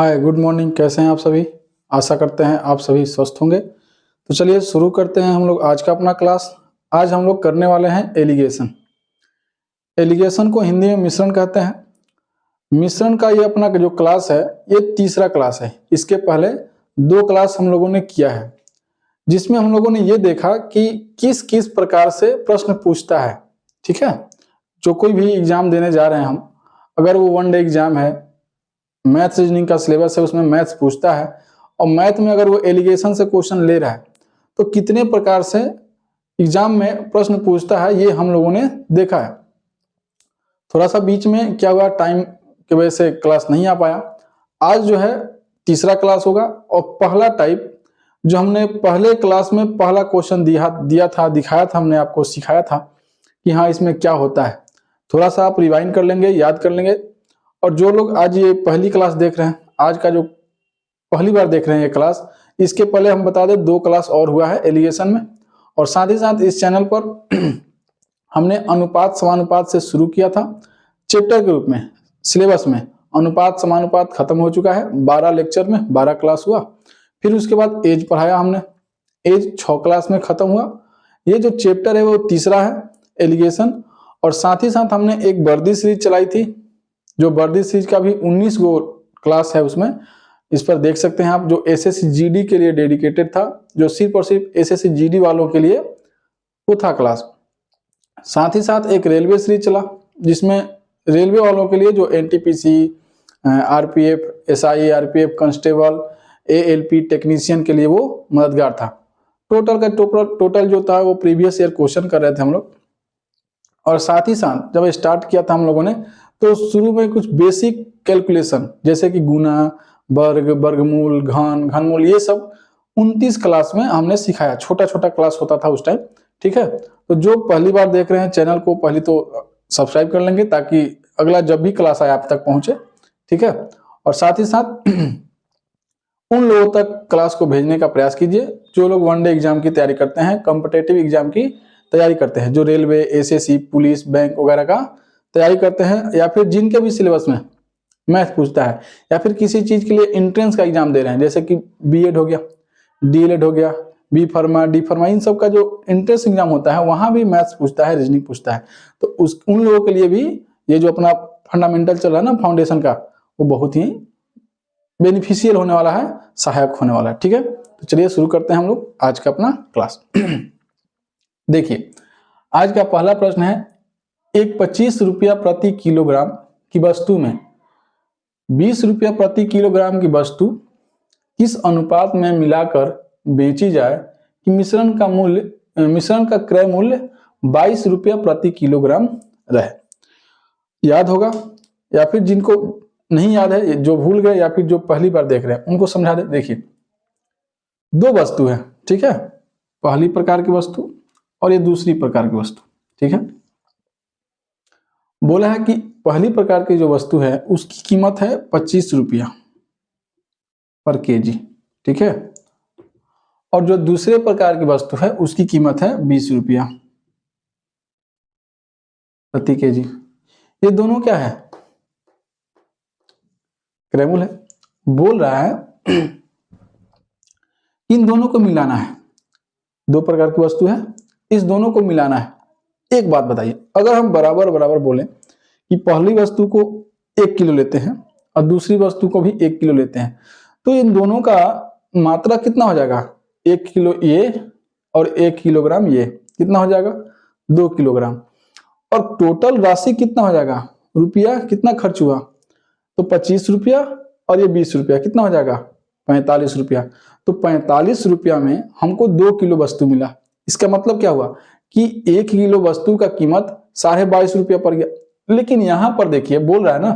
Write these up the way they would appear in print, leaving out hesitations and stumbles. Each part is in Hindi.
Hi good morning. कैसे हैं आप सभी? आशा करते हैं आप सभी स्वस्थ होंगे। तो चलिए शुरू करते हैं हम लोग आज का अपना क्लास। आज हम लोग करने वाले हैं एलिगेशन। एलिगेशन को हिंदी में मिश्रण कहते हैं। मिश्रण का ये अपना जो क्लास है ये तीसरा क्लास है। इसके पहले दो क्लास हम लोगों ने किया है जिसमें हम लोगों ने ये देखा कि किस किस प्रकार से प्रश्न पूछता है। ठीक है, जो कोई भी एग्जाम देने जा रहे हैं हम, अगर वो वन डे एग्जाम है, मैथ्स रीजनिंग का सिलेबस है, उसमें मैथ्स पूछता है और मैथ में अगर वो एलिगेशन से क्वेश्चन ले रहा है तो कितने प्रकार से एग्जाम में प्रश्न पूछता है ये हम लोगों ने देखा है। थोड़ा सा बीच में क्या हुआ, टाइम की वजह से क्लास नहीं आ पाया। आज जो है तीसरा क्लास होगा और पहला टाइप जो हमने पहले क्लास में पहला क्वेश्चन दिया था, दिखाया था, हमने आपको सिखाया था कि हाँ इसमें क्या होता है। थोड़ा सा आप रिवाइंड कर लेंगे, याद कर लेंगे। और जो लोग आज ये पहली क्लास देख रहे हैं, आज का जो पहली बार देख रहे हैं ये क्लास, इसके पहले हम बता दें दो क्लास और हुआ है एलिगेशन में। और साथ ही साथ इस चैनल पर हमने अनुपात समानुपात से शुरू किया था चैप्टर के रूप में। सिलेबस में अनुपात समानुपात खत्म हो चुका है, 12 लेक्चर में 12 क्लास हुआ। फिर उसके बाद एज पढ़ाया हमने, एज 6 क्लास में खत्म हुआ। ये जो चैप्टर है वो तीसरा है एलिगेशन। और साथ ही साथ हमने एक वर्दी सीरीज चलाई थी, जो वर्दी सीरीज का भी 19 गो क्लास है उसमें। इस पर देख सकते हैं आप, जो एसएससी जीडी के लिए डेडिकेटेड था, जो सिर्फ और सिर्फ एसएससी जीडी वालों के लिए वो था क्लास। साथ ही साथ एक रेलवे सीरीज चला जिसमें रेलवे वालों के लिए जो NTPC, RPF, SI, RPF constable, ALP technician के लिए वो मददगार था। टोटल जो था वो प्रीवियस ईयर क्वेश्चन कर रहे थे हम लोग। और साथ ही साथ जब स्टार्ट किया था हम लोगों ने तो शुरू में कुछ बेसिक कैलकुलेशन जैसे कि गुना, वर्ग, वर्गमूल, घनमूल, ये सब 29 क्लास में हमने सिखाया। छोटा छोटा क्लास होता था उस टाइम। ठीक है, तो जो पहली बार देख रहे हैं चैनल को पहले तो सब्सक्राइब कर लेंगे ताकि अगला जब भी क्लास आए आप तक पहुंचे। ठीक है, और साथ ही साथ उन लोगों तक क्लास को भेजने का प्रयास कीजिए जो लोग वन डे एग्जाम की तैयारी करते हैं, कॉम्पिटेटिव एग्जाम की तैयारी करते हैं, जो रेलवे, एसएससी, पुलिस, बैंक वगैरह का तैयारी करते हैं, या फिर जिनके भी सिलेबस में मैथ पूछता है, या फिर किसी चीज के लिए एंट्रेंस का एग्जाम दे रहे हैं, जैसे कि बीएड हो गया, डीएलएड हो गया, बी फार्मा, डी फार्मा, इन सब का जो एंट्रेंस एग्जाम होता है वहां भी मैथ्स पूछता है, रीजनिंग पूछता है। तो उन लोगों के लिए भी ये जो अपना फंडामेंटल चल रहा है ना फाउंडेशन का, वो बहुत ही बेनिफिशियल होने वाला है, सहायक होने वाला है। ठीक है, तो चलिए शुरू करते हैं हम लोग आज का अपना क्लास। देखिए आज का पहला प्रश्न है, एक 25 रुपया प्रति किलोग्राम की वस्तु में 20 रुपया प्रति किलोग्राम की वस्तु किस अनुपात में मिलाकर बेची जाए कि मिश्रण का क्रय मूल्य 22 रुपया प्रति किलोग्राम रहे। याद होगा, या फिर जिनको नहीं याद है, जो भूल गए, या फिर जो पहली बार देख रहे हैं उनको समझा दे। देखिए दो वस्तु है, ठीक है, पहली प्रकार की वस्तु और ये दूसरी प्रकार की वस्तु। ठीक है, बोला है कि पहली प्रकार की जो वस्तु है उसकी कीमत है 25 रुपया पर केजी। ठीक है, और जो दूसरे प्रकार की वस्तु है उसकी कीमत है 20 रुपया प्रति केजी। ये दोनों क्या है? क्रय मूल्य है। बोल रहा है इन दोनों को मिलाना है। दो प्रकार की वस्तु है, इस दोनों को मिलाना है। एक बात बताइए, अगर हम बराबर बराबर बोलें कि पहली वस्तु को 1 किलो लेते हैं और दूसरी वस्तु को भी 1 किलो लेते हैं, तो इन दोनों का मात्रा कितना हो जाएगा? 1 किलो ये और 1 किलोग्राम ये, कितना हो जाएगा? 2 किलोग्राम। और टोटल राशि कितना हो जाएगा? रुपया कितना खर्च हुआ? तो 25 रुपया और ये 20 रुपया, कितना हो जाएगा? 45 रुपया। तो 45 रुपया में हमको 2 किलो वस्तु मिला। इसका मतलब क्या हुआ कि 1 किलो वस्तु का कीमत 22.5 रुपया पड़ गया। लेकिन यहां पर देखिए बोल रहा है ना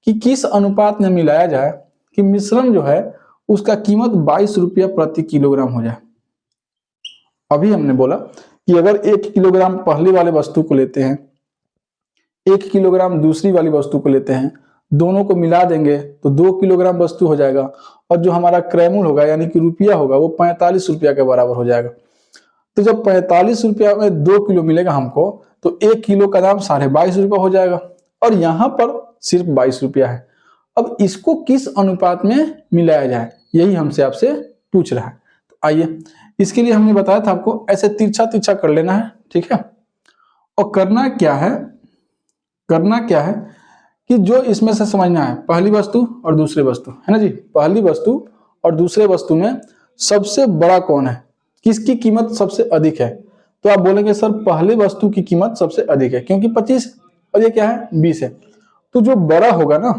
कि किस अनुपात में मिलाया जाए कि मिश्रण जो है उसका कीमत 22 रुपया प्रति किलोग्राम हो जाए। अभी हमने बोला कि अगर 1 किलोग्राम पहली वाले वस्तु को लेते हैं, 1 किलोग्राम दूसरी वाली वस्तु को लेते हैं, दोनों को मिला देंगे तो 2 किलोग्राम वस्तु हो जाएगा। और जो हमारा क्रय मूल्य होगा यानी कि रुपया होगा वो 45 रुपया के बराबर हो जाएगा। तो जब 45 रुपया में 2 किलो मिलेगा हमको, तो 1 किलो का दाम 22.5 रुपया हो जाएगा। और यहाँ पर सिर्फ 22 रुपया है। अब इसको किस अनुपात में मिलाया जाए, यही हमसे आपसे पूछ रहा है। तो आइए, इसके लिए हमने बताया था आपको ऐसे तिरछा तिरछा कर लेना है, ठीक है। और करना क्या है कि जो इसमें से समझना है, पहली वस्तु और दूसरी वस्तु, है ना जी। पहली वस्तु और दूसरे वस्तु में सबसे बड़ा कौन है, किसकी कीमत सबसे अधिक है। तो आप बोलेंगे सर पहली वस्तु की कीमत सबसे अधिक है, क्योंकि 25 और ये क्या है 20 है। तो जो बड़ा होगा ना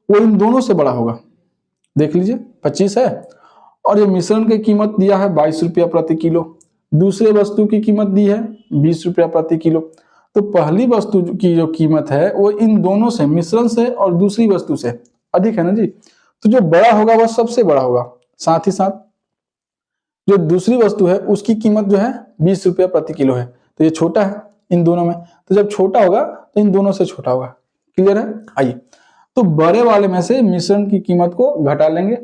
वो इन दोनों से बड़ा होगा। देख लीजिए 25 है और ये मिश्रण की कीमत दिया है 22 रुपया प्रति किलो, दूसरे वस्तु की कीमत दी है 20 रुपया प्रति किलो। तो पहली वस्तु की जो कीमत है वो इन दोनों से, मिश्रण से और दूसरी वस्तु से अधिक है ना जी। तो जो बड़ा होगा वह सबसे बड़ा होगा। साथ ही साथ जो दूसरी वस्तु है उसकी कीमत जो है 20 रुपया प्रति किलो है, तो ये छोटा है इन दोनों में। तो जब छोटा होगा तो इन दोनों से छोटा होगा। क्लियर है। आइए, तो बड़े वाले में से मिश्रण की कीमत को घटा लेंगे,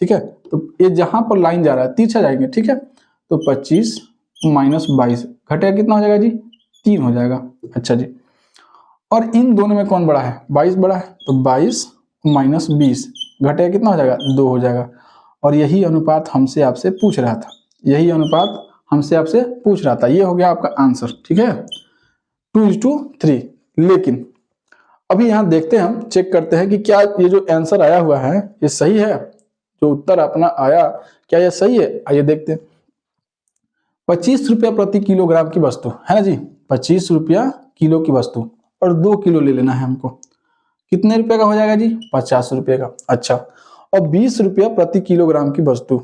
ठीक है। तो ये जहां पर लाइन जा रहा है तिरछा जाएंगे, ठीक है। तो 25 माइनस 22 घटेगा कितना हो जाएगा जी, 3 हो जाएगा। अच्छा जी, और इन दोनों में कौन बड़ा है, 22 बड़ा है, तो 22 माइनस 20 घटेगा कितना हो जाएगा, 2 हो जाएगा। और यही अनुपात हमसे आपसे पूछ रहा था, ये हो गया आपका आंसर, ठीक है, 2:3। लेकिन अभी यहाँ देखते हैं, हम चेक करते हैं कि क्या ये जो आंसर आया हुआ है ये सही है, जो उत्तर अपना आया क्या ये सही है। आइए देखते हैं। 25 रुपया प्रति किलोग्राम की वस्तु है ना जी, 25 रुपया किलो की वस्तु और 2 किलो ले लेना है हमको। कितने रुपए का हो जाएगा जी, 50 रुपये का। अच्छा, और 20 रुपया प्रति किलोग्राम की वस्तु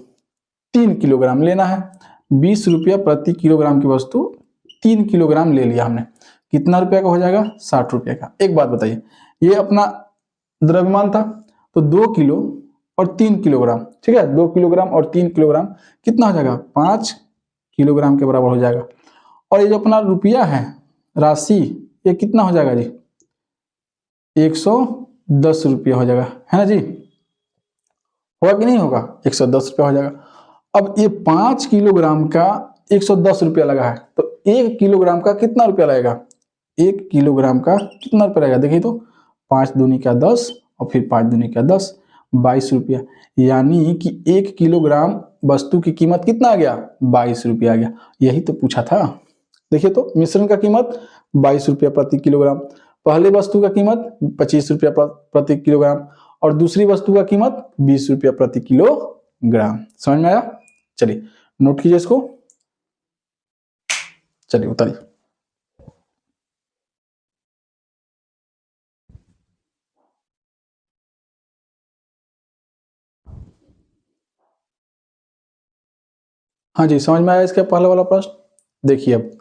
3 किलोग्राम लेना है। 20 रुपया प्रति किलोग्राम की वस्तु 3 किलोग्राम ले लिया हमने, कितना रुपया का हो जाएगा, 60 रुपये का। एक बात बताइए, ये अपना द्रव्यमान था तो 2 किलो और 3 किलोग्राम, ठीक है, 2 किलोग्राम और 3 किलोग्राम कितना हो जाएगा, 5 किलोग्राम के बराबर हो जाएगा। और ये जो अपना रुपया है, राशि, ये कितना हो जाएगा जी, 110 रुपया हो जाएगा, है ना जी। होगा कि नहीं होगा, 110 रुपया हो जाएगा। अब ये 5 किलोग्राम का 110 रुपया लगा है, तो 1 किलोग्राम का कितना रुपया लगेगा, 1 किलोग्राम का कितना रुपया लगेगा, देखिए तो 5 दूनी का 10 और फिर 5 दूनी का 10, 22 रुपया। यानी कि 1 किलोग्राम वस्तु की कीमत कितना आ गया, 22 रुपया आ गया। यही तो पूछा था। देखिए तो मिश्रण का कीमत 22 रुपया प्रति किलोग्राम, पहले वस्तु का कीमत 25 रुपया प्रति किलोग्राम और दूसरी वस्तु का कीमत 20 रुपया प्रति किलोग्राम। समझ में आया। चलिए नोट कीजिए इसको, चलिए उतारिए। हाँ जी, समझ में आया इसका पहला वाला प्रश्न। देखिए अब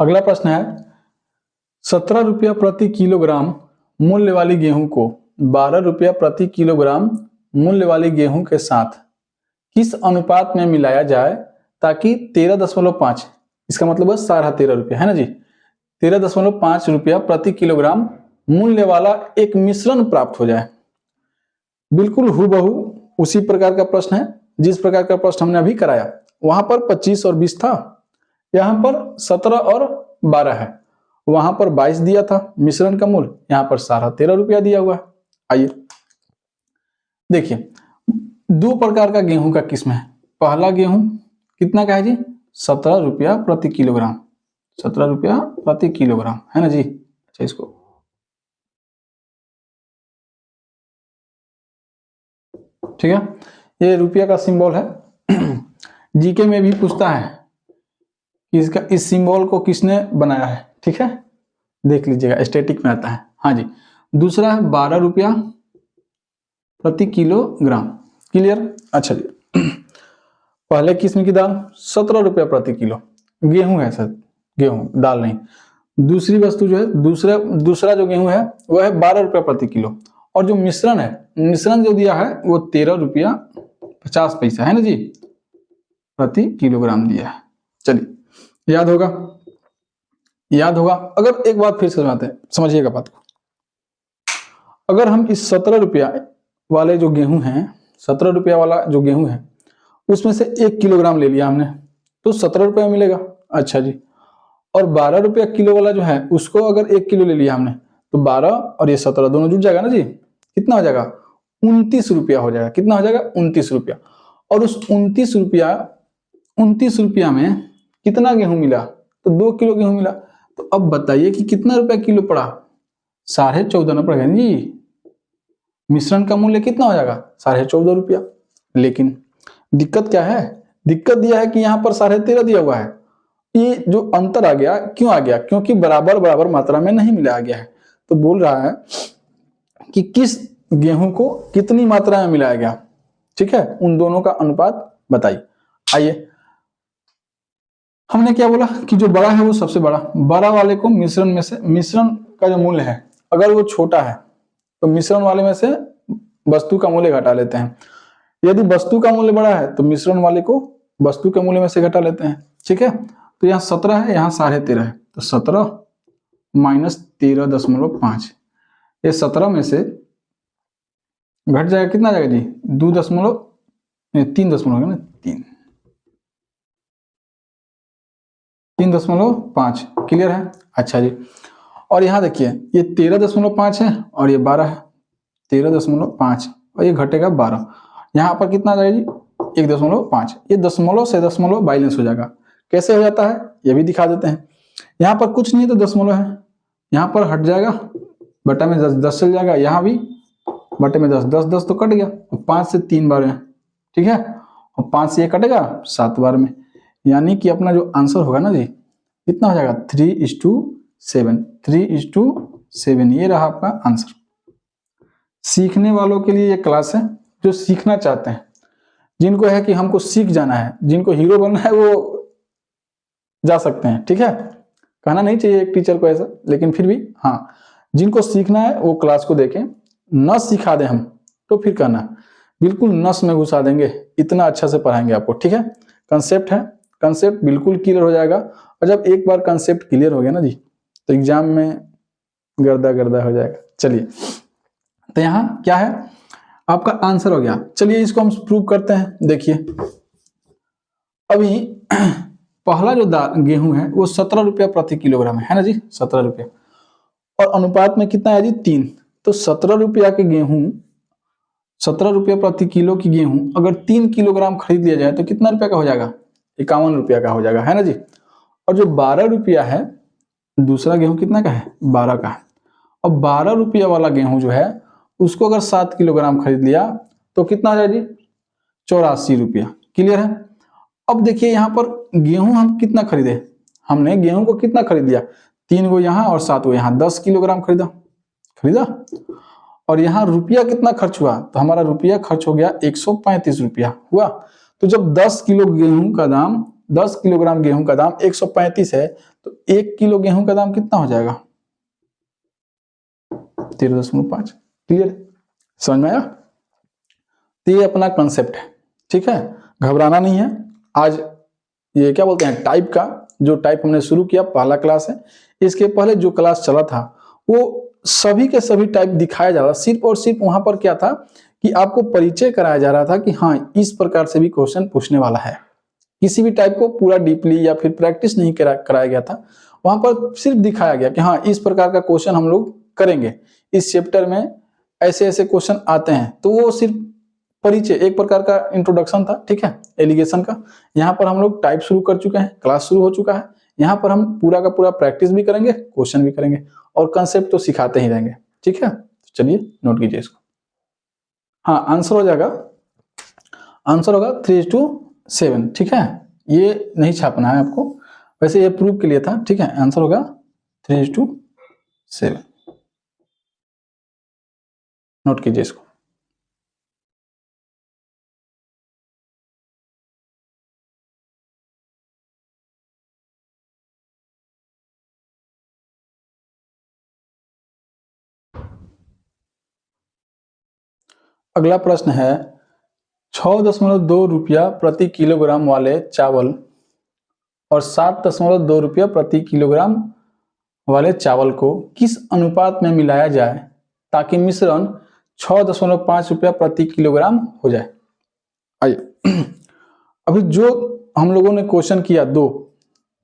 अगला प्रश्न है, 17 रुपया प्रति किलोग्राम मूल्य वाली गेहूं को 12 रुपया प्रति किलोग्राम मूल्य वाली गेहूं के साथ किस अनुपात में मिलाया जाए ताकि 13.5, इसका मतलब है 13.5 रुपया, है ना जी, 13.5 रुपया प्रति किलोग्राम मूल्य वाला एक मिश्रण प्राप्त हो जाए। बिल्कुल हूबहू उसी प्रकार का प्रश्न है जिस प्रकार का प्रश्न हमने अभी कराया। वहां पर 25 और 20 था, यहां पर 17 और 12 है, वहां पर 22 दिया था मिश्रण का मूल्य, यहां पर 13.5 रुपया दिया हुआ है। आइए देखिए, दो प्रकार का गेहूं का किस्म है। पहला गेहूं कितना का है जी, 17 रुपया प्रति किलोग्राम, 17 रुपया प्रति किलोग्राम, है ना जी। अच्छा, इसको ठीक है, ये रुपया का सिंबल है। जीके में भी पूछता है कि इसका इस सिंबल को किसने बनाया है, ठीक है, देख लीजिएगा, स्टैटिक में आता है। हाँ जी, दूसरा है 12 रुपया प्रति किलोग्राम। क्लियर। अच्छा जी, पहले किस्म की दाल 17 रुपया प्रति किलो, गेहूं है सर, गेहूं दाल नहीं। दूसरी वस्तु जो है, दूसरा जो गेहूं है वो है 12 रुपया प्रति किलो, और जो मिश्रण है, मिश्रण जो दिया है वो 13 रुपया 50 पैसा, है ना जी, प्रति किलोग्राम दिया है। चलिए याद होगा। अगर एक बात फिर समझाते हैं, समझिएगा बात को। अगर हम इस 17 रुपया वाले जो गेहूं हैं, 17 रुपया वाला जो गेहूं है उसमें से 1 किलोग्राम ले लिया हमने, तो 17 रुपया मिलेगा। अच्छा जी, और 12 रुपया किलो वाला जो है उसको अगर 1 किलो ले लिया हमने, तो 12 और ये 17 दोनों जुट जाएगा ना जी, कितना हो जाएगा, 29 रुपया हो जाएगा। कितना हो जाएगा? 29 रुपया। और उस 29 रुपया में कितना गेहूं मिला? तो 2 किलो गेहूं मिला। तो अब बताइए कि कितना रुपया किलो पड़ा? 14.5 पड़ेगा जी। मिश्रण का मूल्य कितना हो जाएगा? 14.5 रुपया। लेकिन दिक्कत क्या है? दिक्कत यह है कि यहाँ पर 13.5 दिया हुआ है। ये जो अंतर आ गया, क्यों आ गया? क्योंकि बराबर बराबर मात्रा में नहीं मिलाया गया है। तो बोल रहा है कि किस गेहूं को कितनी मात्रा में मिलाया गया। ठीक है, उन दोनों का अनुपात बताइए। आइए, हमने क्या बोला कि जो बड़ा है वो सबसे बड़ा वाले को मिश्रण में से, मिश्रण का जो मूल्य है अगर वो छोटा है तो मिश्रण वाले में से वस्तु का मूल्य घटा लेते हैं। यदि वस्तु का मूल्य बड़ा है तो मिश्रण वाले को वस्तु के मूल्य में से घटा लेते हैं। ठीक है, तो यहाँ 17 है, यहाँ 13.5 है, तो 17 माइनस 13.5, ये 17 में से घट जाएगा, कितना जाएगा जी? 3.5। क्लियर है? अच्छा जी। और यहाँ देखिए ये 13.5 है और ये 12 है, 13.5 और ये घटेगा 12। यहाँ पर कितना आ जाएगा जी? 1.5। ये दशमलव से दशमलव बैलेंस हो जाएगा। कैसे हो जाता है ये भी दिखा देते हैं। यहाँ पर कुछ नहीं तो दशमलव है, यहाँ पर हट जाएगा, बटा में 10 चल जाएगा, यहाँ भी बटे में 10 तो कट गया, 5 से 3 बार है। ठीक है, और 5 से ये कटेगा 7 बार में, यानी कि अपना जो आंसर होगा ना जी, कितना हो जाएगा? 3:7। 3:7 ये रहा आपका आंसर। सीखने वालों के लिए ये क्लास है, जो सीखना चाहते हैं, जिनको है कि हमको सीख जाना है, जिनको हीरो बनना है, वो जा सकते हैं। ठीक है, कहना नहीं चाहिए एक टीचर को ऐसा, लेकिन फिर भी हाँ, जिनको सीखना है वो क्लास को देखें। न सिखा दें हम तो फिर कहना, बिल्कुल नस में घुसा देंगे, इतना अच्छा से पढ़ाएंगे आपको। ठीक है, कंसेप्ट है, कंसेप्ट बिल्कुल क्लियर हो जाएगा। और जब एक बार कंसेप्ट क्लियर हो गया ना जी, तो एग्जाम में गर्दा गर्दा हो जाएगा। चलिए, तो यहाँ क्या है? आपका आंसर हो गया। चलिए इसको हम प्रूव करते हैं। देखिए, अभी पहला जो गेहूं है वो 17 रुपया प्रति किलोग्राम है ना जी, 17 रुपया। और अनुपात में कितना है जी? 3। तो 17 रुपया के गेहूं, 17 रुपया प्रति किलो की गेहूं अगर 3 किलोग्राम खरीद लिया जाए तो कितना रुपया का हो जाएगा? 51 रुपया का हो जाएगा, है ना जी। और जो 12 रुपया है, दूसरा गेहूं कितना का है? 12 का है। अब 12 रुपया वाला गेहूं जो है उसको अगर 7 किलोग्राम खरीद लिया तो कितना आ जाए जी? 84 रुपया। क्लियर है? अब देखिए यहाँ पर गेहूं हम कितना खरीदे? हमने गेहूं को कितना खरीद लिया? 3 गो यहाँ और 7 गो यहाँ, 10 किलोग्राम खरीदा। और यहाँ रुपया कितना खर्च हुआ? तो हमारा रुपया खर्च हो गया 135 रुपया हुआ। तो जब 10 किलो गेहूं का दाम, 10 किलोग्राम गेहूं का दाम 135 है, तो 1 किलो गेहूं का दाम कितना हो जाएगा? 13.5। क्लियर? समझ में आया? तो ये अपना कंसेप्ट है। ठीक है, घबराना नहीं है। आज ये क्या बोलते हैं, टाइप का जो टाइप हमने शुरू किया, पहला क्लास है। इसके पहले जो क्लास चला था वो सभी के सभी टाइप दिखाया जा रहा, सिर्फ और सिर्फ वहां पर क्या था कि आपको परिचय कराया जा रहा था कि हाँ, इस प्रकार से भी क्वेश्चन पूछने वाला है। किसी भी टाइप को पूरा डीपली या फिर प्रैक्टिस नहीं कराया गया था। वहां पर सिर्फ दिखाया गया कि हाँ, इस प्रकार का क्वेश्चन हम लोग करेंगे, इस चैप्टर में ऐसे ऐसे क्वेश्चन आते हैं। तो वो सिर्फ परिचय, एक प्रकार का इंट्रोडक्शन था। ठीक है, एलिगेशन का। यहाँ पर हम लोग टाइप शुरू कर चुके हैं, क्लास शुरू हो चुका है। यहाँ पर हम पूरा का पूरा प्रैक्टिस भी करेंगे, क्वेश्चन भी करेंगे और कंसेप्ट तो सिखाते ही रहेंगे। ठीक है, चलिए नोट कीजिए इसको। हाँ, आंसर हो जाएगा, आंसर होगा 3:7। ठीक है, ये नहीं छापना है आपको, वैसे ये प्रूफ के लिए था। ठीक है, आंसर होगा 3:7। नोट कीजिए इसको। अगला प्रश्न है, 6.2 रुपया प्रति किलोग्राम वाले चावल और 7.2 रुपया प्रति किलोग्राम वाले चावल को किस अनुपात में मिलाया जाए ताकि मिश्रण 6.5 रुपया प्रति किलोग्राम हो जाए। आइए, अभी जो हम लोगों ने क्वेश्चन किया, दो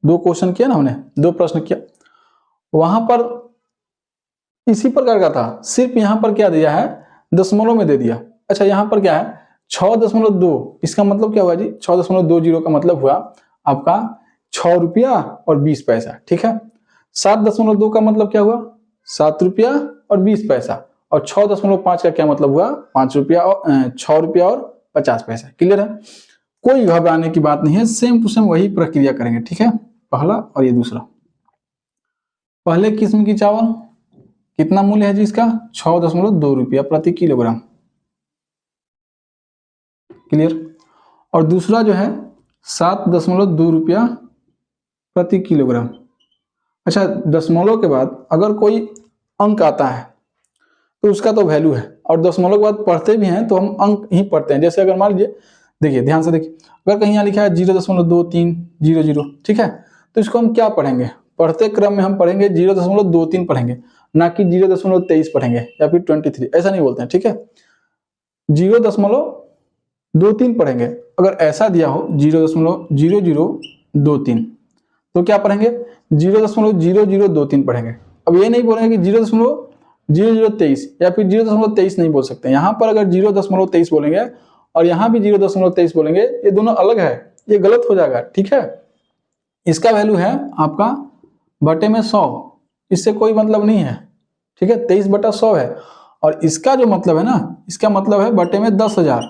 क्वेश्चन किया ना, हमने 2 प्रश्न किया, वहां पर इसी प्रकार का था, सिर्फ यहां पर क्या दिया है? दशमलव में दे दिया। अच्छा यहाँ पर क्या है 6.2, इसका मतलब क्या हुआ जी, 6.20 का मतलब हुआ आपका 6 रुपया और 20 पैसा, ठीक है। 7.2 का मतलब क्या हुआ 7 रुपया और 20 पैसा, और 6.5 का क्या मतलब हुआ 5 रुपया और 6 रुपया और 50 पैसा। क्लियर है, कोई घबराने की बात नहीं है, सेम टू सेम वही प्रक्रिया करेंगे, ठीक है। पहला और ये दूसरा, पहले किस्म की चावल कितना मूल्य है जी इसका 6.2 रुपया प्रति किलोग्राम। क्लियर, और दूसरा जो है 7.2 रुपया प्रति किलोग्राम। अच्छा, दशमलव के बाद अगर कोई अंक आता है तो उसका तो वैल्यू है, और दशमलव के बाद पढ़ते भी हैं तो हम अंक ही पढ़ते हैं। जैसे अगर मान लीजिए, देखिए ध्यान से देखिए, अगर कहीं यहाँ लिखा है 0.2300, ठीक है, तो इसको हम क्या पढ़ेंगे, पढ़ते क्रम में हम पढ़ेंगे 0.23 पढ़ेंगे, ना कि 0.23 पढ़ेंगे या फिर 23, ऐसा नहीं बोलते हैं, ठीक है। 0.23 पढ़ेंगे। अगर ऐसा दिया हो 0.0023 तो क्या पढ़ेंगे 0.0023 पढ़ेंगे। अब ये नहीं बोलेंगे कि 0.0023 या फिर 0.23 नहीं बोल सकते। यहाँ पर अगर 0.23 बोलेंगे और यहाँ भी 0.23 बोलेंगे, ये दोनों अलग है, ये गलत हो जाएगा, ठीक है। इसका वैल्यू है आपका बटे में 100, इससे कोई मतलब नहीं है, ठीक है। 23/100 है, और इसका जो मतलब है ना, इसका मतलब है बटे में 10,000,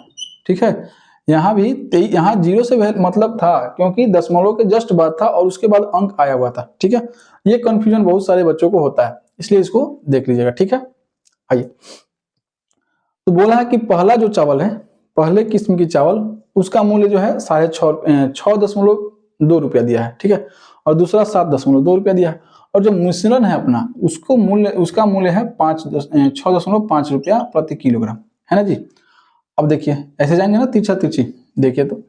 ठीक है। यहाँ भी यहाँ 0 से मतलब था क्योंकि दशमलव के जस्ट बाद था और उसके बाद अंक आया हुआ था, ठीक है। ये कंफ्यूजन बहुत सारे बच्चों को होता है, इसलिए इसको देख लीजिएगा, ठीक है। आइए, तो बोला है कि पहला जो चावल है, पहले किस्म की चावल, उसका मूल्य जो है 6.2 रुपया दिया है, ठीक है, और दूसरा 7.2 रुपया दिया है, और जो मिश्रण है अपना उसका मूल्य है 6.5 रुपया प्रति किलोग्राम, है ना जी। अब देखिए ऐसे जाएंगे ना तिरछा तिरछी, देखिए तो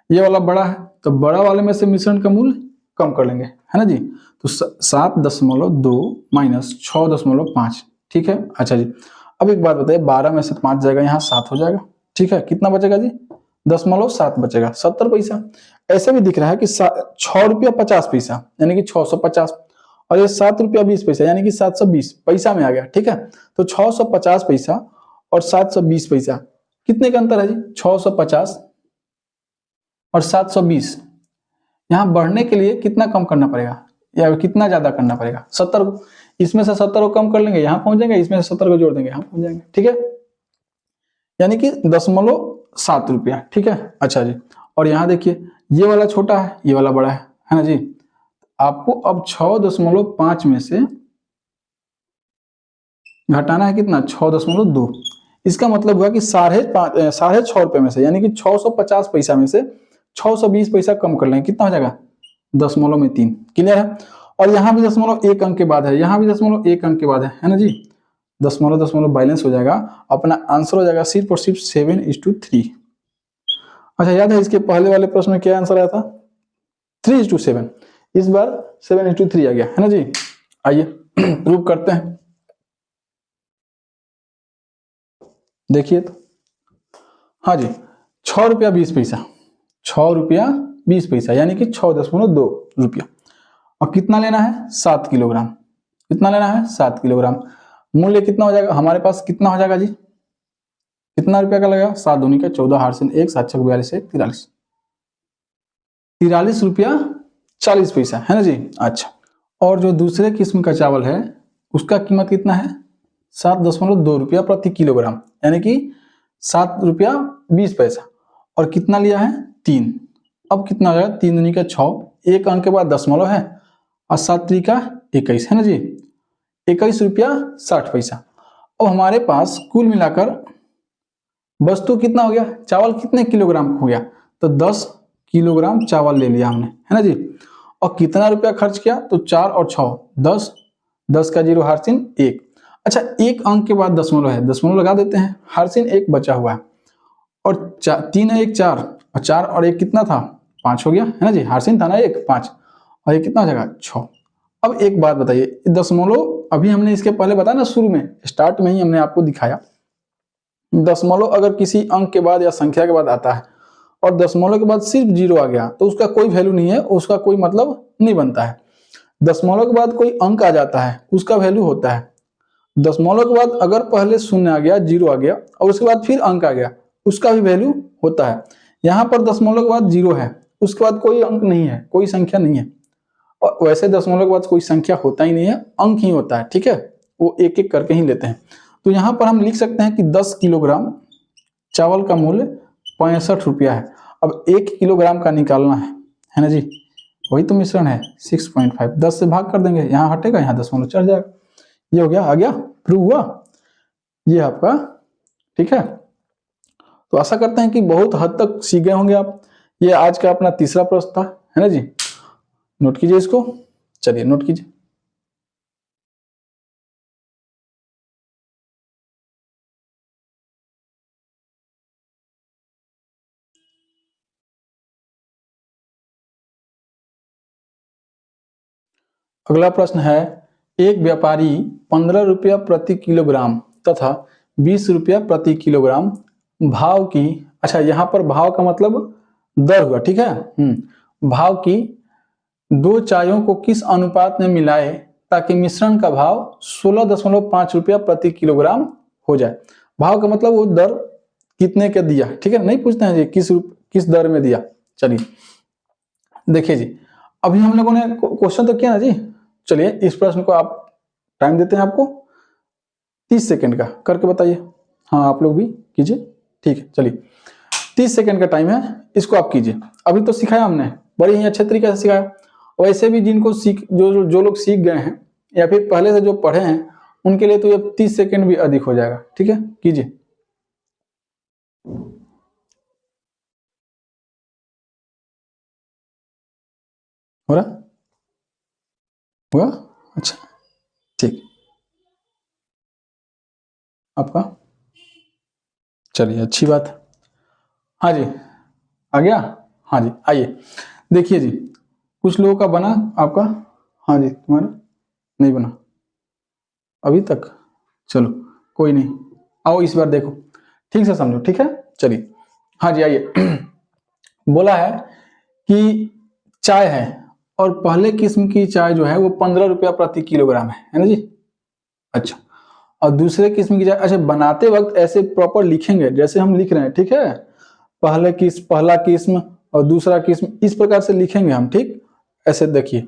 ये वाला बड़ा है, तो बड़ा वाले में से मिश्रण का मूल्य कम कर लेंगे, है ना जी। तो 7.2 माइनस 6.5, ठीक है। अच्छा जी, अब एक बात बताइए, 12 में से 5 जाएगा, यहाँ 7 हो जाएगा, ठीक है। कितना बचेगा जी 0.7 बचेगा, 70 पैसा। ऐसे भी दिख रहा है कि 6 रुपया 50 पैसा यानी कि 650, और ये 7 रुपया 20 पैसा यानी कि 720 पैसा में आ गया, ठीक है। तो 650 पैसा और 720 पैसा, कितने का अंतर है जी 650 और 720। यहाँ बढ़ने के लिए कितना कम करना पड़ेगा या कितना ज्यादा करना पड़ेगा 70, इसमें से 70 को कम कर लेंगे, यहाँ पहुंच जाएंगे, इसमें से 70 को जोड़ देंगे, यहाँ पहुंच जाएंगे, ठीक है। यानी कि 0.7 रुपया, ठीक है। अच्छा जी, और यहाँ देखिए ये वाला छोटा है, ये वाला बड़ा है ना जी। आपको अब 6.5 में से घटाना है कितना 6.2, इसका मतलब हुआ कि 6.5 रुपए में से यानी कि 650 पैसा में से 620 पैसा कम कर लेंगे, कितना हो जाएगा 0.3। क्लियर है, और यहाँ भी 0.1 अंक के बाद है, यहाँ भी 0.1 अंक के बाद है ना जी। 0.0 बैलेंस हो जाएगा, अपना आंसर हो जाएगा सिर्फ और सिर्फ 7:3। अच्छा, याद है इसके पहले वाले प्रश्न में क्या आंसर आया था 3:7, इस बार 7:3 आ गया, है ना जी। आइए प्रूव करते हैं, देखिए तो, हाँ जी 6 रुपया 20 पैसा, 6 रुपया 20 पैसा यानी कि 6.2 रुपया। और कितना लेना है 7 किलोग्राम, कितना लेना है 7 किलोग्राम। मूल्य कितना हो जाएगा हमारे पास, कितना हो जाएगा जी, कितना रुपया का लगेगा 7 दूनी का 14, 8 से 1, 7 42 से 43, 43 रुपया 40 पैसा, है ना जी। अच्छा, और जो दूसरे किस्म का चावल है उसका कीमत कितना है 7.2 रुपया प्रति किलोग्राम यानी कि 7 रुपया 20 पैसा, और कितना लिया है 3। अब कितना हो जाएगा 3 दूनी का 6, एक अंक के बाद दशमलव है, और 7 3 का 21, है ना जी, 21 रुपया 60 पैसा। अब हमारे पास कुल मिलाकर वस्तु कितना हो गया, चावल कितने किलोग्राम हो गया, तो 10 किलोग्राम चावल ले लिया हमने, है ना जी। और कितना रुपया खर्च किया, तो 4 और 6 10, 10 का 0 हारसिन 1। अच्छा, एक अंक के बाद दशमलव है, दशमलव लगा देते हैं, हारसिन 1 बचा हुआ है, और 3 है 1 4, और 4 और 1 कितना था 5 हो गया, है ना जी। हारसिन था ना 1 5, और ये कितना हो जाएगा 6। अब एक बात बताइए, दशमलव अभी हमने इसके पहले बताया ना, शुरू में स्टार्ट में ही हमने आपको दिखाया, दशमलव अगर किसी अंक के बाद या संख्या के बाद आता है और दशमलव के बाद सिर्फ 0 आ गया तो उसका कोई वैल्यू नहीं है, उसका कोई मतलब नहीं बनता है। दशमलव के बाद कोई अंक आ जाता है उसका वैल्यू होता है। दशमलव के बाद अगर पहले शून्य आ गया, जीरो आ गया और उसके बाद फिर अंक आ गया, उसका भी वैल्यू होता है। यहाँ पर दशमलव के बाद जीरो है, उसके बाद कोई अंक नहीं है, कोई संख्या नहीं है, और वैसे दशमलव के बाद कोई संख्या होता ही नहीं है, अंक ही होता है, ठीक है, वो एक एक करके ही लेते हैं। तो यहाँ पर हम लिख सकते हैं कि 10 किलोग्राम चावल का मूल्य 65 रुपया है। अब 1 किलोग्राम का निकालना है ना जी, वही तो मिश्रण है 6.5, 10 से भाग कर देंगे, यहाँ हटेगा, यहाँ दशमलव चढ़ जाएगा, ये हो गया, आ गया, प्रूव हुआ ये आपका, ठीक है। तो आशा करते हैं कि बहुत हद तक सीख गए होंगे आप। ये आज का अपना तीसरा प्रश्न था, है ना जी, नोट कीजिए इसको, चलिए नोट कीजिए। अगला प्रश्न है, एक व्यापारी 15 रुपया प्रति किलोग्राम तथा 20 रुपया प्रति किलोग्राम भाव की, अच्छा यहाँ पर भाव का मतलब दर हुआ, ठीक है, भाव की 2 चायों को किस अनुपात में मिलाए ताकि मिश्रण का भाव 16.5 रुपया प्रति किलोग्राम हो जाए। भाव का मतलब वो दर कितने का दिया, ठीक है, नहीं पूछते हैं जी किस दर में दिया। चलिए देखिए जी, अभी हम लोगों ने क्वेश्चन तो किया ना जी, चलिए इस प्रश्न को आप टाइम देते हैं आपको 30 सेकंड का, करके बताइए। हाँ आप लोग भी कीजिए, ठीक है, चलिए 30 सेकंड का टाइम है, इसको आप कीजिए। अभी तो सिखाया हमने, बड़े ही अच्छे तरीके से सिखाया। वैसे भी जिनको जो लोग सीख गए हैं या फिर पहले से जो पढ़े हैं उनके लिए तो ये 30 सेकंड भी अधिक हो जाएगा, ठीक है, कीजिए। हो रहा हुआ, अच्छा ठीक, आपका, चलिए अच्छी बात। हाँ जी आ गया, हाँ जी आइए देखिए जी, कुछ लोगों का बना, आपका, हाँ जी तुम्हारा नहीं बना अभी तक, चलो कोई नहीं, आओ इस बार देखो, ठीक से समझो, ठीक है, चलिए हाँ जी आइए। बोला है कि चाय है और पहले किस्म की चाय जो है वो 15 रुपया प्रति किलोग्राम है ना जी, अच्छा, और दूसरे किस्म की चाय, अच्छा बनाते वक्त ऐसे प्रॉपर लिखेंगे जैसे हम लिख रहे हैं, ठीक है, पहला किस्म और दूसरा किस्म इस प्रकार से लिखेंगे हम, ठीक, ऐसे देखिए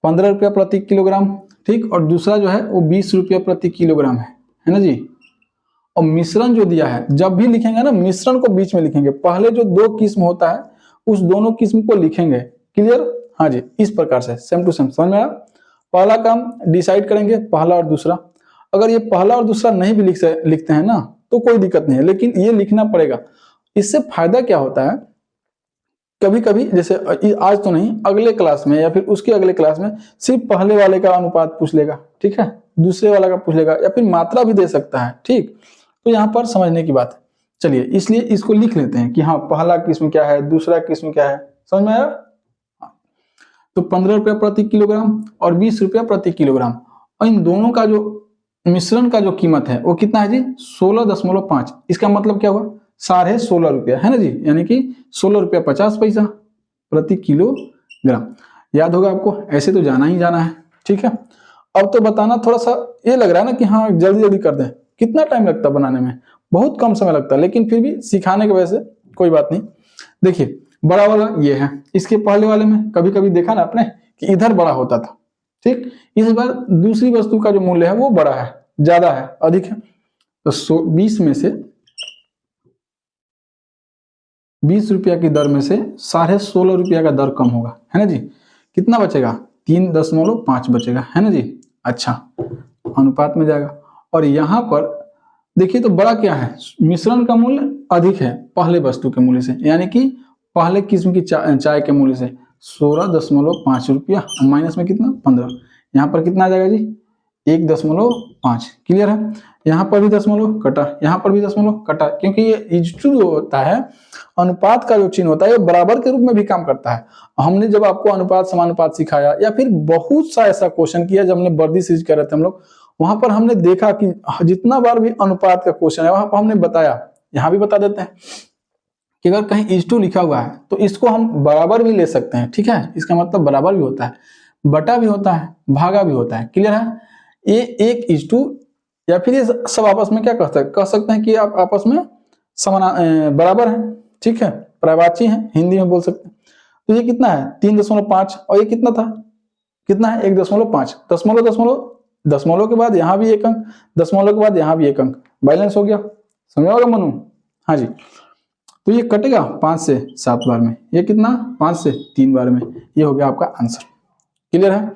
15 रुपया प्रति किलोग्राम, ठीक, और दूसरा जो है वो 20 रुपया प्रति किलोग्राम है ना जी। और मिश्रण जो दिया है, जब भी लिखेंगे ना मिश्रण को बीच में लिखेंगे, पहले जो 2 किस्म होता है उस दोनों किस्म को लिखेंगे, क्लियर, हाँ जी, इस प्रकार से सेम टू सेम, समझ में आया। पहला काम डिसाइड करेंगे पहला और दूसरा, अगर ये पहला और दूसरा नहीं भी लिखते हैं ना तो कोई दिक्कत नहीं है, लेकिन ये लिखना पड़ेगा। इससे फायदा क्या होता है, कभी कभी जैसे आज तो नहीं, अगले क्लास में या फिर उसके अगले क्लास में सिर्फ पहले वाले का अनुपात पूछ लेगा, ठीक है, दूसरे वाला का पूछ लेगा या फिर मात्रा भी दे सकता है, ठीक, तो यहाँ पर समझने की बात है। चलिए इसलिए इसको लिख लेते हैं कि हाँ पहला किस्म क्या है, दूसरा किस्म क्या है, समझ में आया। तो 15 रुपया प्रति किलोग्राम और 20 रुपया प्रति किलोग्राम, और इन दोनों का जो मिश्रण का जो कीमत है वो कितना है जी, 16.5, इसका मतलब क्या हुआ, 16.5 रुपया, है ना जी, यानी कि 16 रुपया 50 पैसा प्रति किलोग्राम, याद होगा आपको, ऐसे तो जाना ही जाना है, ठीक है। अब तो बताना थोड़ा सा ये लग रहा है ना कि हाँ जल्दी जल्दी कर दें, कितना टाइम लगता है बनाने में, बहुत कम समय लगता है, लेकिन फिर भी सिखाने की वजह से कोई बात नहीं। देखिए बड़ा वाला ये है, इसके पहले वाले में कभी कभी देखा ना आपने कि इधर बड़ा होता था, ठीक, इस बार दूसरी वस्तु का जो मूल्य है वो बड़ा है, ज्यादा है, अधिक है, तो 20 में से 20 रुपया की दर में से 16.5 रुपया का दर कम होगा, है ना जी, कितना बचेगा, 3.5 बचेगा, है ना जी, अच्छा अनुपात में जाएगा। और यहाँ पर देखिए तो बड़ा क्या है, मिश्रण का मूल्य अधिक है पहले वस्तु के मूल्य से, यानी कि पहले किस्म की चाय के मूल्य से 16.5 रुपया, माइनस में कितना 15, यहाँ पर कितना आ जाएगा जी 1.5, क्लियर है। यहाँ पर भी दशमलव कटा, यहाँ पर भी दशमलव कटा, क्योंकि ये इजटू जो होता है, अनुपात का जो चिन्ह होता है ये बराबर के रूप में भी काम करता है। हमने जब आपको अनुपात समानुपात सिखाया या फिर बहुत सा ऐसा क्वेश्चन किया, जब हमने वर्दी सीरीज कर रहे थे हम लोग, वहां पर हमने देखा कि जितना बार भी अनुपात का क्वेश्चन है वहां पर हमने बताया, यहाँ भी बता देते हैं कि अगर कहीं इजटू लिखा हुआ है तो इसको हम बराबर भी ले सकते हैं, ठीक है, इसका मतलब बराबर भी होता है, बटा भी होता है, भागा भी होता है, क्लियर है। ये 1:2 या फिर ये सब आपस में क्या कह सकते हैं कि आप आपस में बराबर हैं, ठीक है, पर्यायवाची हैं, हिंदी में बोल सकते हैं। तो ये कितना है 3.5 और ये कितना था, कितना है 1.5, दशमलव दशमलव दशमलव के बाद यहाँ भी एक अंक, दशमलव के बाद यहाँ भी एक अंक, बैलेंस हो गया, समझ होगा मनु? हाँ जी। तो ये कटेगा 5 से 7 बार में, ये कितना 5 से 3 बार में, ये हो गया आपका आंसर। क्लियर है?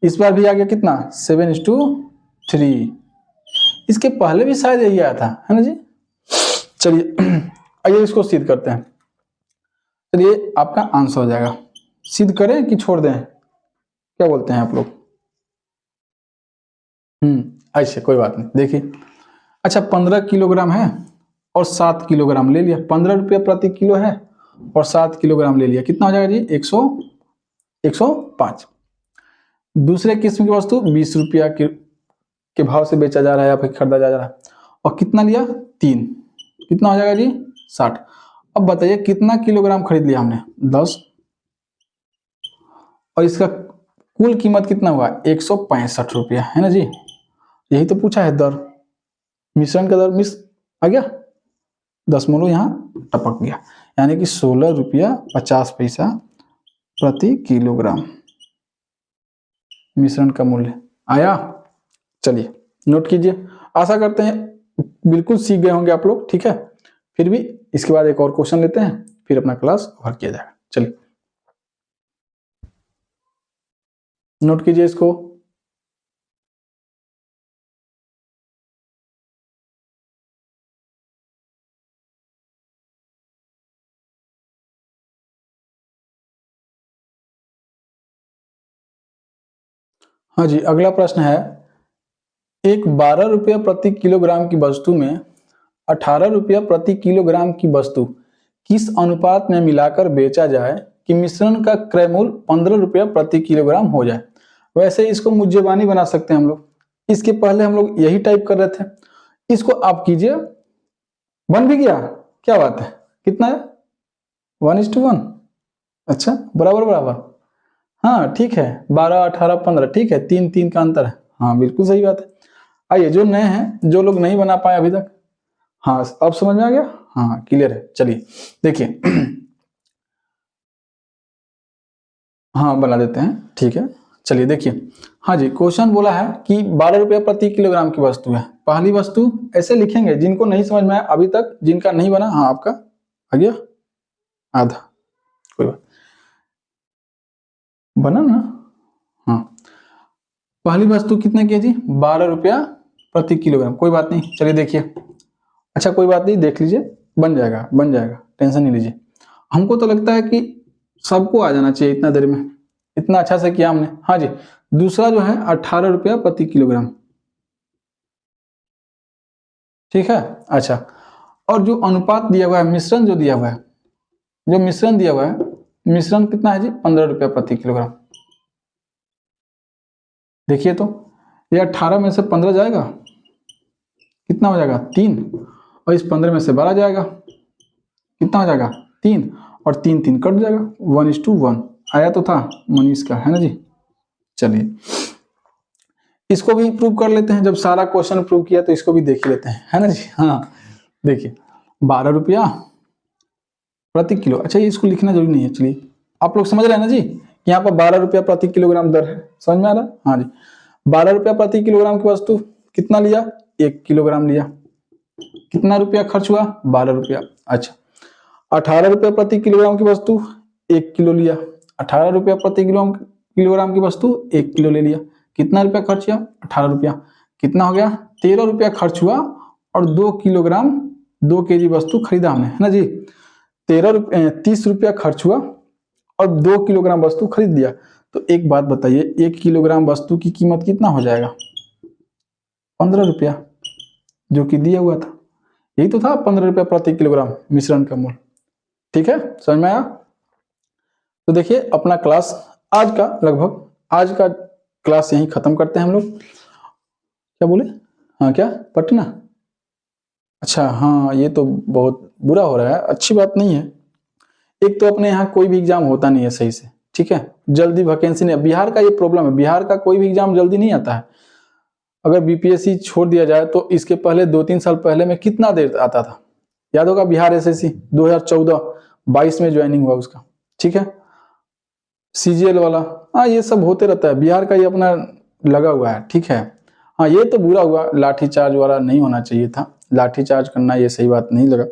इस बार भी आ गया कितना 7:3। इसके पहले भी शायद यही आया था, है ना जी। चलिए आइए इसको सिद्ध करते हैं। चलिए आपका आंसर हो जाएगा, सिद्ध करें कि छोड़ दें, क्या बोलते हैं आप लोग? ऐसे कोई बात नहीं। देखिए अच्छा 15 किलोग्राम है और 7 किलोग्राम ले लिया, 15 रुपया प्रति किलो है और 7 किलोग्राम ले लिया, कितना हो जाएगा जी 105। दूसरे किस्म की वस्तु 20 रुपया के भाव से बेचा जा रहा है या फिर खरीदा जा रहा है, और कितना लिया 3, कितना हो जाएगा जी 60। अब बताइए कितना किलोग्राम खरीद लिया हमने 10, और इसका कुल कीमत कितना हुआ 165 रुपया, है ना जी। यही तो पूछा है दर, मिश्रण का दर मिस आ गया, दशमलव यहाँ टपक गया, यानी कि 16 रुपया 50 पैसा प्रति किलोग्राम मिश्रण का मूल्य आया। चलिए नोट कीजिए, आशा करते हैं बिल्कुल सीख गए होंगे आप लोग, ठीक है। फिर भी इसके बाद एक और क्वेश्चन लेते हैं, फिर अपना क्लास ओवर किया जाएगा। चलिए नोट कीजिए इसको। हाँ जी, अगला प्रश्न है, एक 12 रुपया प्रति किलोग्राम की वस्तु में 18 रुपया प्रति किलोग्राम की वस्तु किस अनुपात में मिलाकर बेचा जाए कि मिश्रण का क्रय मूल्य 15 रुपया प्रति किलोग्राम हो जाए। वैसे इसको मुज्जेबानी बना सकते हैं हम लोग, इसके पहले हम लोग यही टाइप कर रहे थे, इसको आप कीजिए, बन भी गया, क्या बात है, कितना है 1:1, अच्छा बराबर बराबर, हाँ ठीक है, 12 18 15, ठीक है, 3 3 का अंतर है, हाँ बिल्कुल सही बात है। आइए जो नए हैं, जो लोग नहीं बना पाए अभी तक, हाँ अब समझ में आ गया, हाँ क्लियर है। चलिए देखिए हाँ बना देते हैं, ठीक है। चलिए देखिए, हाँ जी क्वेश्चन बोला है कि 12 रुपया प्रति किलोग्राम की वस्तु है। पहली वस्तु ऐसे लिखेंगे, जिनको नहीं समझ में आया अभी तक, जिनका नहीं बना, हाँ आपका आ गया आधा, कोई बात बना ना, हाँ पहली वस्तु कितने की है जी 12 रुपया प्रति किलोग्राम, कोई बात नहीं। चलिए देखिए, अच्छा कोई बात नहीं, देख लीजिए, बन जाएगा बन जाएगा, टेंशन नहीं लीजिए। हमको तो लगता है कि सबको आ जाना चाहिए इतना देर में, इतना अच्छा से किया हमने। हाँ जी, दूसरा जो है 18 रुपया प्रति किलोग्राम, ठीक है। अच्छा, और जो अनुपात दिया हुआ है, मिश्रण जो दिया हुआ है, जो मिश्रण दिया हुआ है, मिश्रण कितना है जी 15 रुपया प्रति किलोग्राम। देखिए तो ये 18 में से 15 जाएगा, कितना हो जाएगा 3, और इस 15 में से 12 जाएगा, कितना हो जाएगा 3, और 3 3 कट जाएगा, 1:1 आया तो था मनीष का, है ना जी। चलिए इसको भी प्रूव कर लेते हैं, जब सारा क्वेश्चन प्रूव किया तो इसको भी देख लेते हैं, है ना जी। हाँ देखिए 12 रुपया प्रति किलो, अच्छा ये इसको लिखना जरूरी नहीं है। चलिए आप लोग समझ रहे हैं ना जी, यहाँ पर 12 रुपया प्रति किलोग्राम दर है, समझ में आ रहा है? हाँ जी, 12 रुपया प्रति किलोग्राम की वस्तु कितना लिया 1 किलोग्राम लिया, कितना रुपया खर्च हुआ 12 रुपया। अच्छा 18 रुपया प्रति किलोग्राम की वस्तु 1 किलो लिया, 18 रुपया प्रति किलोग्राम की वस्तु 1 किलो ले लिया, कितना रुपया खर्च किया 18 रुपया, कितना हो गया 13 रुपया खर्च हुआ, और 2 किलोग्राम 2 केजी वस्तु खरीदा हमने, है ना जी। 30 रुपया खर्च हुआ और 2 किलोग्राम वस्तु खरीद लिया। तो एक बात बताइए, 1 किलोग्राम वस्तु की कीमत कितना हो जाएगा 15 रुपया, जो कि दिया हुआ था, यही तो था 15 रुपया प्रति किलोग्राम मिश्रण का मूल्य, ठीक है, समझ में आया। तो देखिए अपना क्लास आज का लगभग, आज का क्लास यहीं खत्म करते हैं हम लोग। क्या बोले, हाँ क्या पटना, अच्छा हाँ ये तो बहुत बुरा हो रहा है, अच्छी बात नहीं है। एक तो अपने यहाँ कोई भी एग्जाम होता नहीं है सही से, ठीक है, जल्दी वैकेंसी नहीं, बिहार का ये प्रॉब्लम है, बिहार का कोई भी एग्जाम जल्दी नहीं आता है। अगर बीपीएससी छोड़ दिया जाए तो इसके पहले 2-3 साल पहले में कितना देर आता था। याद होगा बिहार एसएससी 2014-22 में ज्वाइनिंग हुआ उसका, ठीक है। सीजीएल वाला, हाँ ये सब होते रहता है, बिहार का ये अपना लगा हुआ है, ठीक है। हाँ ये तो बुरा हुआ, लाठीचार्ज वाला नहीं होना चाहिए था, लाठीचार्ज करना ये सही बात नहीं लगा।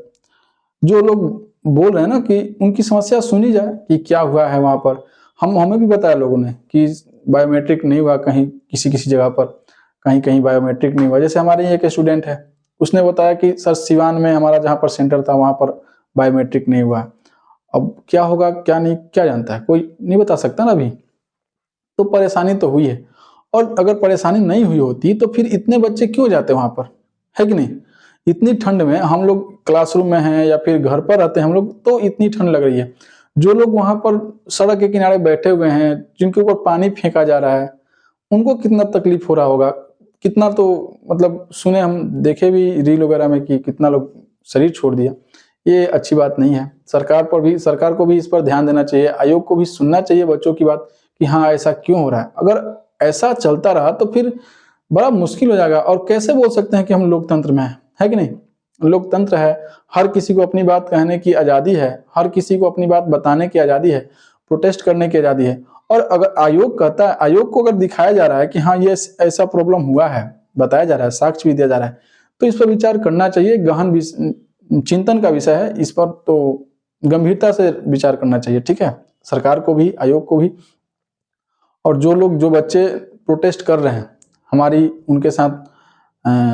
जो लोग बोल रहे हैं ना कि उनकी समस्या सुनी जाए कि क्या हुआ है वहां पर। हमें भी बताया लोगों ने कि बायोमेट्रिक नहीं हुआ कहीं, किसी किसी जगह पर कहीं कहीं बायोमेट्रिक नहीं हुआ। जैसे हमारे एक स्टूडेंट है, उसने बताया कि सर सिवान में हमारा जहाँ पर सेंटर था वहां पर बायोमेट्रिक नहीं हुआ। अब क्या होगा क्या नहीं, क्या जानता है, कोई नहीं बता सकता ना अभी। तो परेशानी तो हुई है, और अगर परेशानी नहीं हुई होती तो फिर इतने बच्चे क्यों जाते वहां पर, है कि नहीं। इतनी ठंड में हम लोग क्लासरूम में हैं या फिर घर पर रहते हैं हम लोग, तो इतनी ठंड लग रही है। जो लोग वहां पर सड़क के किनारे बैठे हुए हैं, जिनके ऊपर पानी फेंका जा रहा है, उनको कितना तकलीफ हो रहा होगा। कितना तो मतलब सुने, हम देखे भी रील वगैरह में कि कितना लोग शरीर छोड़ दिया। ये अच्छी बात नहीं है। सरकार को भी इस पर ध्यान देना चाहिए, आयोग को भी सुनना चाहिए बच्चों की बात कि हाँ ऐसा क्यों हो रहा है। अगर ऐसा चलता रहा तो फिर बड़ा मुश्किल हो जाएगा। और कैसे बोल सकते हैं कि हम लोकतंत्र में है कि नहीं। लोकतंत्र है, हर किसी को अपनी बात कहने की आजादी है, हर किसी को अपनी बात बताने की आजादी है, प्रोटेस्ट करने की आजादी है। और अगर आयोग कहता है, आयोग को अगर दिखाया जा रहा है कि हाँ ये ऐसा प्रॉब्लम हुआ है, बताया जा रहा है, साक्ष्य भी दिया जा रहा है, तो इस पर विचार करना चाहिए। गहन चिंतन का विषय है, इस पर तो गंभीरता से विचार करना चाहिए, ठीक है, सरकार को भी, आयोग को भी। और जो बच्चे प्रोटेस्ट कर रहे हैं, हमारी उनके साथ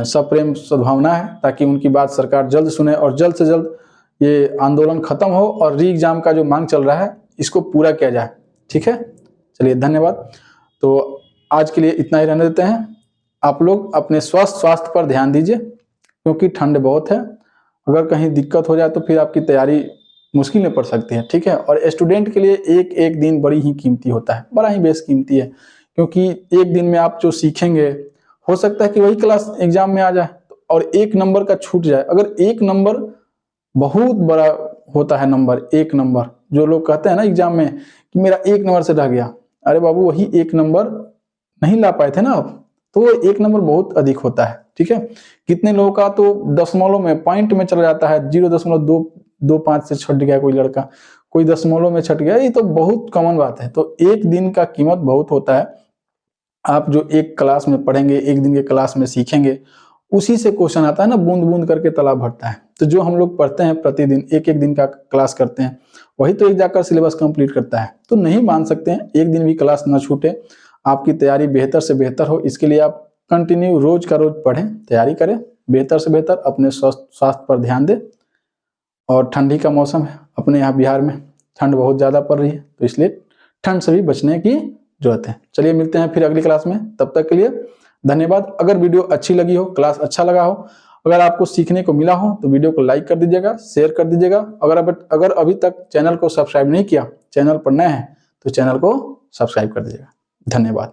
सप्रेम सद्भावना है, ताकि उनकी बात सरकार जल्द सुने और जल्द से जल्द ये आंदोलन खत्म हो और री एग्जाम का जो मांग चल रहा है इसको पूरा किया जाए, ठीक है। चलिए धन्यवाद। तो आज के लिए इतना ही रहने देते हैं। आप लोग अपने स्वास्थ्य पर ध्यान दीजिए, क्योंकि ठंड बहुत है। अगर कहीं दिक्कत हो जाए तो फिर आपकी तैयारी मुश्किल में पड़ सकती है, ठीक है। और स्टूडेंट के लिए एक एक दिन बड़ी ही कीमती होता है, बड़ा ही बेशकीमती है, क्योंकि एक दिन में आप जो सीखेंगे, हो सकता है कि वही क्लास एग्जाम में आ जाए और 1 नंबर का छूट जाए। अगर 1 नंबर बहुत बड़ा होता है, नंबर 1 नंबर, जो लोग कहते हैं ना एग्जाम में कि मेरा 1 नंबर से रह गया, अरे बाबू वही 1 नंबर नहीं ला पाए थे ना आप, तो वो 1 नंबर बहुत अधिक होता है, ठीक है। कितने लोगों का तो दशमलव में, पॉइंट में चला जाता है, 0.225 से छट गया कोई लड़का, कोई दशमलव में छट गया, ये तो बहुत कॉमन बात है। तो एक दिन का कीमत बहुत होता है। आप जो एक क्लास में पढ़ेंगे, एक दिन के क्लास में सीखेंगे, उसी से क्वेश्चन आता है ना, बूंद बूंद करके तालाब भरता है। तो जो हम लोग पढ़ते हैं प्रतिदिन, एक एक दिन का क्लास करते हैं, वही तो एक जाकर सिलेबस कंप्लीट करता है। तो नहीं मान सकते हैं, एक दिन भी क्लास ना छूटे, आपकी तैयारी बेहतर से बेहतर हो, इसके लिए आप कंटिन्यू रोज का रोज पढ़ें, तैयारी करें, बेहतर से बेहतर अपने स्वास्थ्य पर ध्यान दें। और ठंडी का मौसम है अपने यहाँ बिहार में, ठंड बहुत ज़्यादा पड़ रही है, तो इसलिए ठंड से भी बचने की जरूरत है। चलिए मिलते हैं फिर अगली क्लास में, तब तक के लिए धन्यवाद। अगर वीडियो अच्छी लगी हो, क्लास अच्छा लगा हो, अगर आपको सीखने को मिला हो, तो वीडियो को लाइक कर दीजिएगा, शेयर कर दीजिएगा। अगर अभी तक चैनल को सब्सक्राइब नहीं किया, चैनल पर नए हैं, तो चैनल को सब्सक्राइब कर दीजिएगा। धन्यवाद।